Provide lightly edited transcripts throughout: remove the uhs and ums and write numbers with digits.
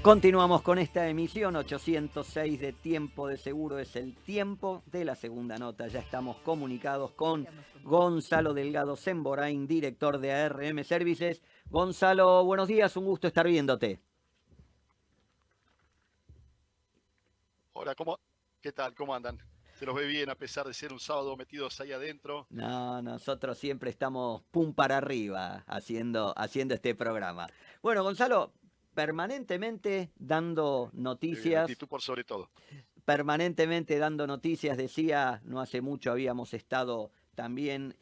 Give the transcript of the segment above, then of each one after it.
Continuamos con esta emisión 806 de Tiempo de Seguro. Es el tiempo de la segunda nota. Ya estamos comunicados con Gonzalo Delgado Semborain, director de ARM Services. Gonzalo, buenos días, un gusto estar viéndote. Hola, ¿qué tal? ¿Cómo andan? Se los ve bien a pesar de ser un sábado metidos ahí adentro. No, nosotros siempre estamos pum para arriba haciendo este programa. Bueno, Gonzalo, permanentemente dando Qué bien, noticias. actitud por sobre todo. Permanentemente dando noticias, decía, no hace mucho habíamos estado también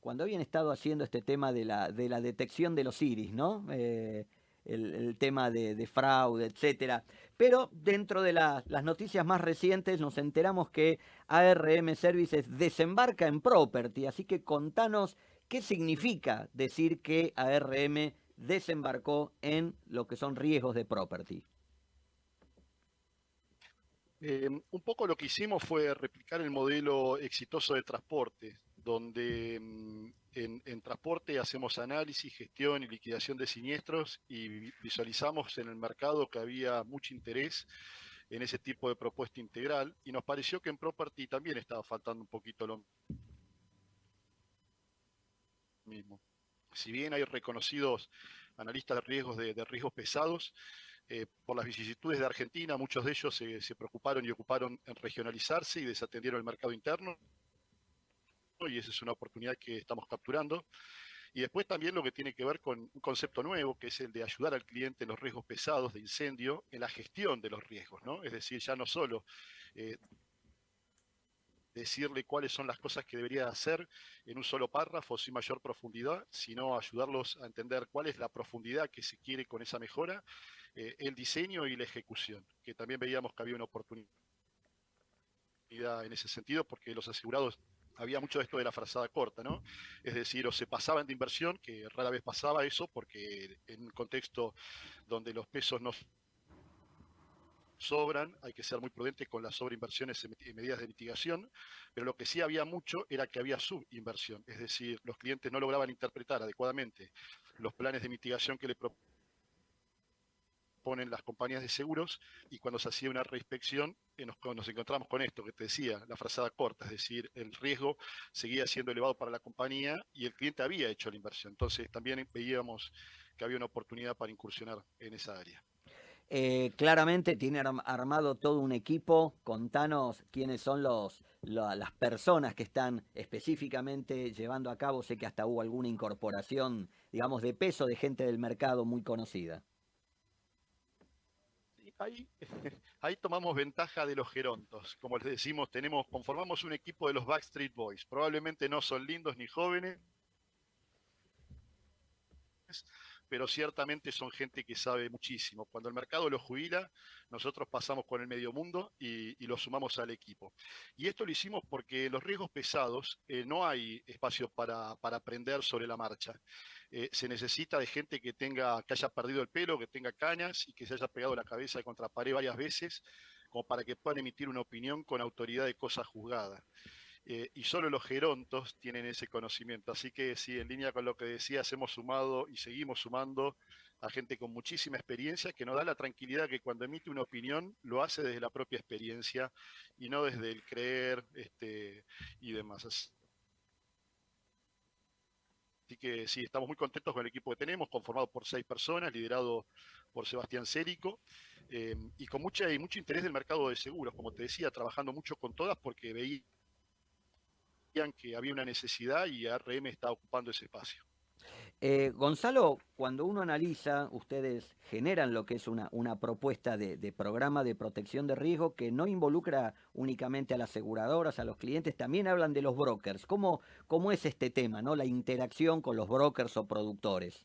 cuando habían estado haciendo este tema de la detección de los iris, ¿no? El tema de fraude, etcétera. Pero dentro de las noticias más recientes nos enteramos que ARM Services desembarca en Property, así que contanos qué significa decir que ARM desembarcó en lo que son riesgos de Property. Un poco lo que hicimos fue replicar el modelo exitoso de transporte, donde en transporte hacemos análisis, gestión y liquidación de siniestros y visualizamos en el mercado que había mucho interés en ese tipo de propuesta integral y nos pareció que en property también estaba faltando un poquito lo mismo. Si bien hay reconocidos analistas de riesgos de riesgos pesados, por las vicisitudes de Argentina, muchos de ellos se preocuparon y ocuparon en regionalizarse y desatendieron el mercado interno, y esa es una oportunidad que estamos capturando. Y después también lo que tiene que ver con un concepto nuevo, que es el de ayudar al cliente en los riesgos pesados de incendio, en la gestión de los riesgos, ¿no? Es decir, ya no solo eh, decirle cuáles son las cosas que debería hacer en un solo párrafo sin mayor profundidad, sino ayudarlos a entender cuál es la profundidad que se quiere con esa mejora, el diseño y la ejecución, que también veíamos que había una oportunidad en ese sentido, porque los asegurados había mucho de esto de la frazada corta, ¿no? Es decir, o se pasaban de inversión, que rara vez pasaba eso, porque en un contexto donde los pesos no sobran, hay que ser muy prudente con las sobreinversiones y medidas de mitigación, pero lo que sí había mucho era que había subinversión, es decir, los clientes no lograban interpretar adecuadamente los planes de mitigación que le proponen las compañías de seguros, y cuando se hacía una reinspección nos encontramos con esto que te decía, la frazada corta, es decir, el riesgo seguía siendo elevado para la compañía y el cliente había hecho la inversión. Entonces también veíamos que había una oportunidad para incursionar en esa área. Claramente tiene armado todo un equipo. Contanos quiénes son las personas que están específicamente llevando a cabo. Sé que hasta hubo alguna incorporación, digamos, de peso de gente del mercado muy conocida. Y ahí tomamos ventaja de los gerontos. Como les decimos, conformamos un equipo de los Backstreet Boys. Probablemente no son lindos ni jóvenes, pero ciertamente son gente que sabe muchísimo. Cuando el mercado los jubila, nosotros pasamos con el medio mundo y lo sumamos al equipo. Y esto lo hicimos porque los riesgos pesados no hay espacio para aprender sobre la marcha. Se necesita de gente que haya perdido el pelo, que tenga cañas y que se haya pegado la cabeza contra pared varias veces, como para que puedan emitir una opinión con autoridad de cosa juzgada. Y solo los gerontos tienen ese conocimiento. Así que sí, en línea con lo que decías, hemos sumado y seguimos sumando a gente con muchísima experiencia que nos da la tranquilidad que cuando emite una opinión lo hace desde la propia experiencia y no desde el creer y demás. Así que sí, estamos muy contentos con el equipo que tenemos, conformado por 6 personas, liderado por Sebastián Cérico, y con mucho interés del mercado de seguros, como te decía, trabajando mucho con todas porque veían que había una necesidad y ARM está ocupando ese espacio. Gonzalo, cuando uno analiza, ustedes generan lo que es una propuesta de programa de protección de riesgo que no involucra únicamente a las aseguradoras, a los clientes, también hablan de los brokers. ¿Cómo es este tema, ¿no? La interacción con los brokers o productores.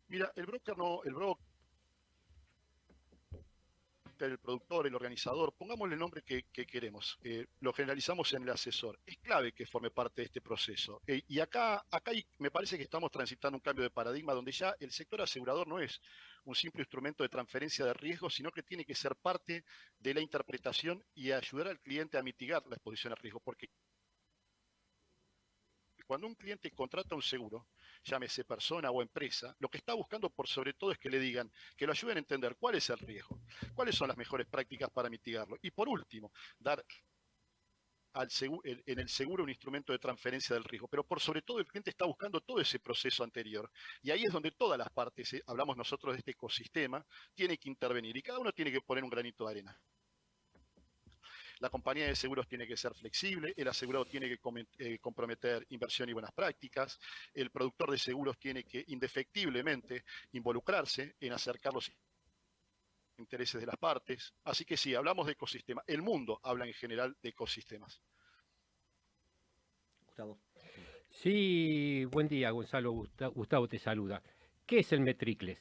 Mira, el productor, el organizador, pongámosle el nombre que queremos, lo generalizamos en el asesor. Es clave que forme parte de este proceso. Y me parece que estamos transitando un cambio de paradigma donde ya el sector asegurador no es un simple instrumento de transferencia de riesgos, sino que tiene que ser parte de la interpretación y ayudar al cliente a mitigar la exposición a riesgo. Porque cuando un cliente contrata un seguro, llámese persona o empresa, lo que está buscando por sobre todo es que le digan, que lo ayuden a entender cuál es el riesgo, cuáles son las mejores prácticas para mitigarlo. Y por último, dar en el seguro un instrumento de transferencia del riesgo, pero por sobre todo el cliente está buscando todo ese proceso anterior. Y ahí es donde todas las partes, hablamos nosotros de este ecosistema, tiene que intervenir y cada uno tiene que poner un granito de arena. La compañía de seguros tiene que ser flexible, el asegurado tiene que comprometer inversión y buenas prácticas, el productor de seguros tiene que indefectiblemente involucrarse en acercar los intereses de las partes. Así que sí, hablamos de ecosistema. El mundo habla en general de ecosistemas. Gustavo. Sí, buen día, Gonzalo. Gustavo te saluda. ¿Qué es el Metricles?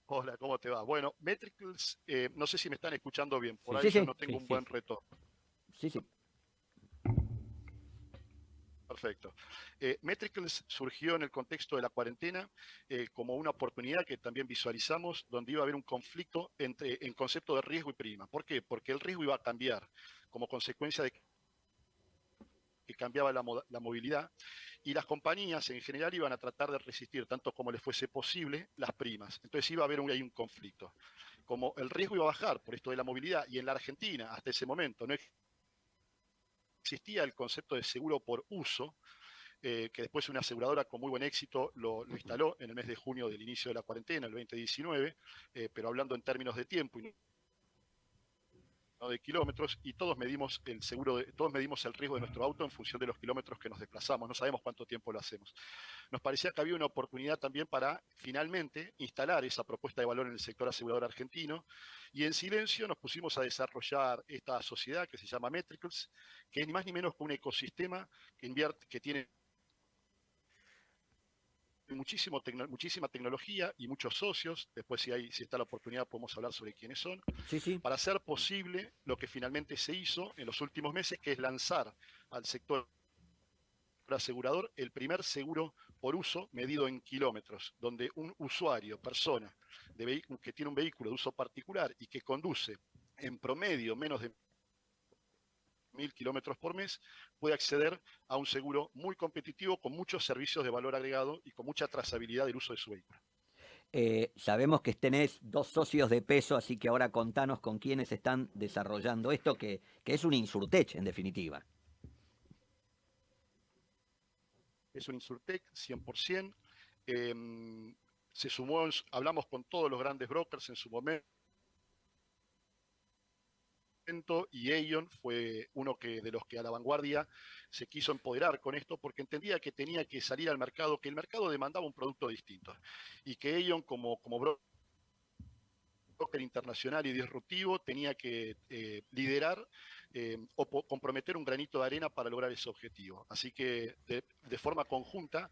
Hola, ¿cómo te va? Bueno, Metricals, no sé si me están escuchando bien, por Sí, ahí Sí, yo sí, no tengo sí, un sí. buen retorno. sí, sí. Perfecto. Metricals surgió en el contexto de la cuarentena como una oportunidad que también visualizamos, donde iba a haber un conflicto en concepto de riesgo y prima. ¿Por qué? Porque el riesgo iba a cambiar como consecuencia de que cambiaba la movilidad y las compañías en general iban a tratar de resistir tanto como les fuese posible las primas. Entonces iba a haber ahí un conflicto. Como el riesgo iba a bajar por esto de la movilidad y en la Argentina hasta ese momento no existía el concepto de seguro por uso, que después una aseguradora con muy buen éxito lo instaló en el mes de junio del inicio de la cuarentena, el 2019, pero hablando en términos de tiempo y no de kilómetros, y todos medimos el seguro, todos medimos el riesgo de nuestro auto en función de los kilómetros que nos desplazamos, no sabemos cuánto tiempo lo hacemos. Nos parecía que había una oportunidad también para finalmente instalar esa propuesta de valor en el sector asegurador argentino, y en silencio nos pusimos a desarrollar esta sociedad que se llama Metricals, que es ni más ni menos que un ecosistema que tiene muchísima tecnología y muchos socios. Después, si está la oportunidad, podemos hablar sobre quiénes son, Sí, sí. para hacer posible lo que finalmente se hizo en los últimos meses, que es lanzar al sector asegurador el primer seguro por uso medido en kilómetros, donde un usuario, persona, que tiene un vehículo de uso particular y que conduce en promedio menos de 1.000 kilómetros por mes, puede acceder a un seguro muy competitivo con muchos servicios de valor agregado y con mucha trazabilidad del uso de su vehículo. Sabemos que tenés dos socios de peso, así que ahora contanos con quiénes están desarrollando esto, que es un Insurtech, en definitiva. Es un Insurtech 100%. Eh, Se sumó, hablamos con todos los grandes brokers en su momento, y Aon fue uno de los que a la vanguardia se quiso empoderar con esto porque entendía que tenía que salir al mercado, que el mercado demandaba un producto distinto y que Aon como broker internacional y disruptivo tenía que liderar o comprometer un granito de arena para lograr ese objetivo. Así que de forma conjunta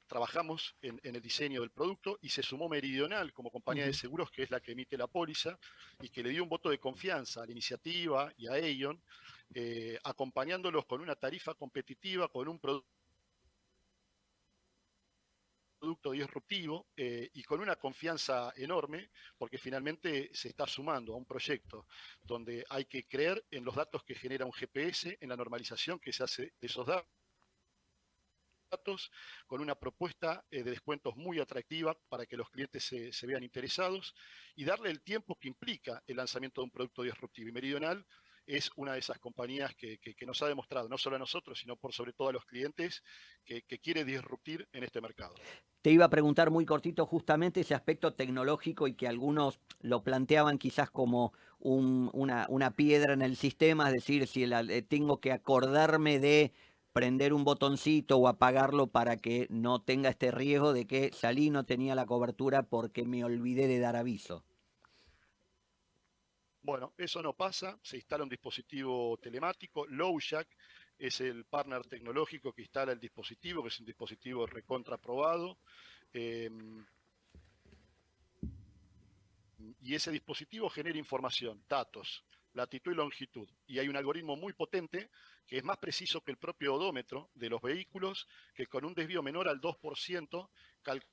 trabajamos en el diseño del producto y se sumó Meridional como compañía de seguros, que es la que emite la póliza y que le dio un voto de confianza a la iniciativa y a Aon, acompañándolos con una tarifa competitiva, con un producto disruptivo y con una confianza enorme, porque finalmente se está sumando a un proyecto donde hay que creer en los datos que genera un GPS, en la normalización que se hace de esos datos, con una propuesta de descuentos muy atractiva para que los clientes se vean interesados y darle el tiempo que implica el lanzamiento de un producto disruptivo. Y Meridional es una de esas compañías que nos ha demostrado, no solo a nosotros, sino por sobre todo a los clientes, que quiere disruptir en este mercado. Te iba a preguntar muy cortito justamente ese aspecto tecnológico y que algunos lo planteaban quizás como una piedra en el sistema, es decir, si tengo que acordarme de prender un botoncito o apagarlo para que no tenga este riesgo de que salí y no tenía la cobertura porque me olvidé de dar aviso. Bueno, eso no pasa, se instala un dispositivo telemático, LowJack es el partner tecnológico que instala el dispositivo, que es un dispositivo recontraprobado, eh, y ese dispositivo genera información, datos, latitud y longitud, y hay un algoritmo muy potente que es más preciso que el propio odómetro de los vehículos, que con un desvío menor al 2% calcula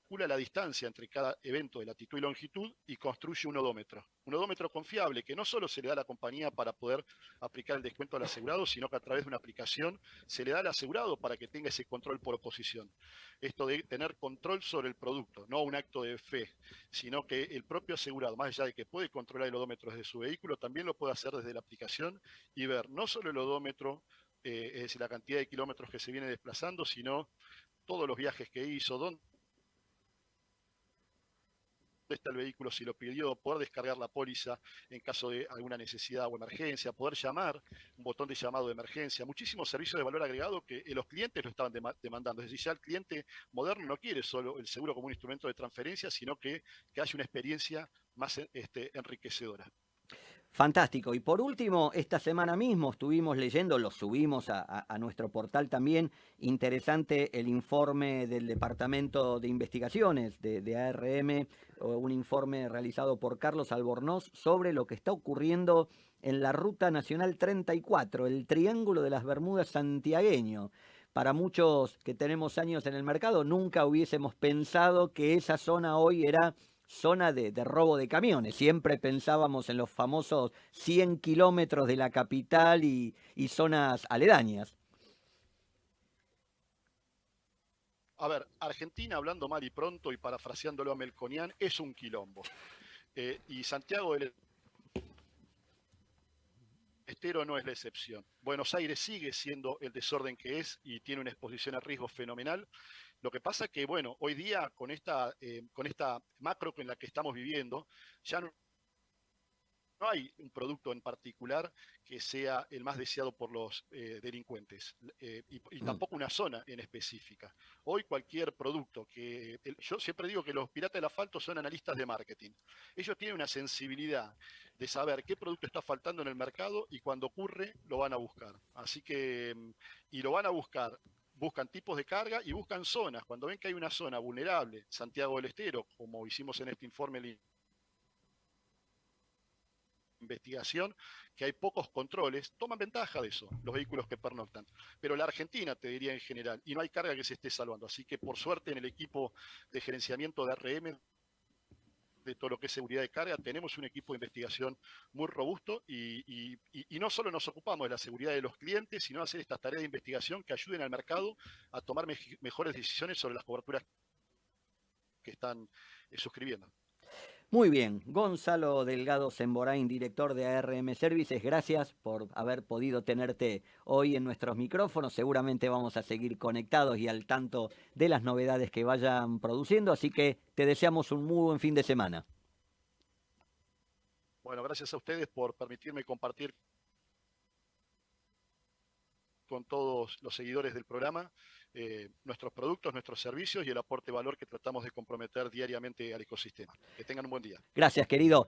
calcula la distancia entre cada evento de latitud y longitud y construye un odómetro. Un odómetro confiable que no solo se le da a la compañía para poder aplicar el descuento al asegurado, sino que a través de una aplicación se le da al asegurado para que tenga ese control por oposición. Esto de tener control sobre el producto, no un acto de fe, sino que el propio asegurado, más allá de que puede controlar el odómetro desde su vehículo, también lo puede hacer desde la aplicación y ver no solo el odómetro, es decir, la cantidad de kilómetros que se viene desplazando, sino todos los viajes que hizo, dónde está el vehículo, si lo pidió, poder descargar la póliza en caso de alguna necesidad o emergencia, poder llamar, un botón de llamado de emergencia, muchísimos servicios de valor agregado que los clientes lo estaban demandando. Es decir, ya el cliente moderno no quiere solo el seguro como un instrumento de transferencia, sino que haya una experiencia más enriquecedora. Fantástico. Y por último, esta semana mismo estuvimos leyendo, lo subimos a nuestro portal también, interesante el informe del Departamento de Investigaciones de ARM, un informe realizado por Carlos Albornoz sobre lo que está ocurriendo en la Ruta Nacional 34, el Triángulo de las Bermudas santiagueño. Para muchos que tenemos años en el mercado, nunca hubiésemos pensado que esa zona hoy era zona de robo de camiones. Siempre pensábamos en los famosos 100 kilómetros de la capital y zonas aledañas. A ver, Argentina, hablando mal y pronto y parafraseándolo a Melconian, es un quilombo. Y Santiago del Estero no es la excepción. Buenos Aires sigue siendo el desorden que es y tiene una exposición a riesgo fenomenal. Lo que pasa que, bueno, hoy día con esta macro en la que estamos viviendo, ya no hay un producto en particular que sea el más deseado por los delincuentes y tampoco una zona en específica. Hoy cualquier producto yo siempre digo que los piratas del asfalto son analistas de marketing. Ellos tienen una sensibilidad de saber qué producto está faltando en el mercado y cuando ocurre lo van a buscar. Así que, y lo van a buscar. Buscan tipos de carga y buscan zonas. Cuando ven que hay una zona vulnerable, Santiago del Estero, como hicimos en este informe investigación, que hay pocos controles, toman ventaja de eso, los vehículos que pernoctan. Pero la Argentina, te diría en general, y no hay carga que se esté salvando. Así que por suerte en el equipo de gerenciamiento de ARM, de todo lo que es seguridad de carga, tenemos un equipo de investigación muy robusto y no solo nos ocupamos de la seguridad de los clientes, sino de hacer estas tareas de investigación que ayuden al mercado a tomar mejores decisiones sobre las coberturas que están suscribiendo. Muy bien, Gonzalo Delgado Semborain, director de ARM Services, gracias por haber podido tenerte hoy en nuestros micrófonos. Seguramente vamos a seguir conectados y al tanto de las novedades que vayan produciendo, así que te deseamos un muy buen fin de semana. Bueno, gracias a ustedes por permitirme compartir con todos los seguidores del programa nuestros productos, nuestros servicios y el aporte de valor que tratamos de comprometer diariamente al ecosistema. Que tengan un buen día. Gracias, querido.